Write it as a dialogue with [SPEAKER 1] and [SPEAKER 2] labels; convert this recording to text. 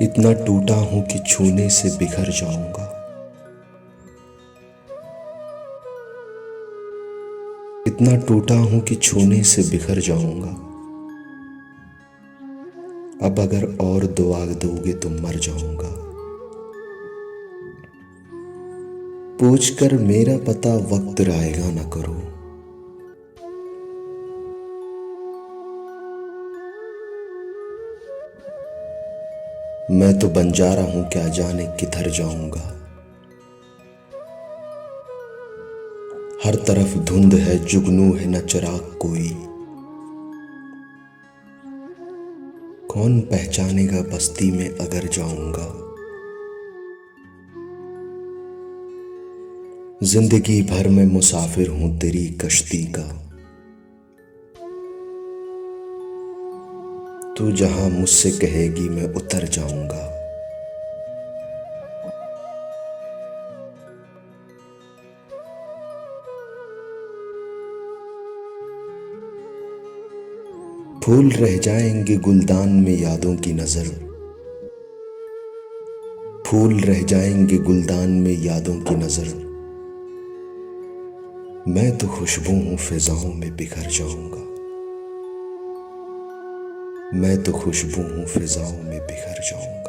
[SPEAKER 1] इतना टूटा हूं कि छूने से बिखर जाऊंगा। इतना टूटा हूं कि छूने से बिखर जाऊंगा। अब अगर और दुआ दोगे तो मर जाऊंगा। पूछ कर मेरा पता वक्त रायगा न करो। मैं तो बंजारा हूं, क्या जाने किधर जाऊंगा। हर तरफ धुंध है, जुगनू है न चिराग कोई। कौन पहचानेगा बस्ती में अगर जाऊंगा। जिंदगी भर मैं मुसाफिर हूं तेरी कश्ती का। तू जहां मुझसे कहेगी मैं उतर जाऊंगा। फूल रह जाएंगे गुलदान में यादों की नजर। फूल रह जाएंगे गुलदान में यादों की नजर। मैं तो खुशबू हूं फिजाओं में बिखर जाऊंगा। मैं तो खुशबू हूं फिजाओं में बिखर जाऊंगा।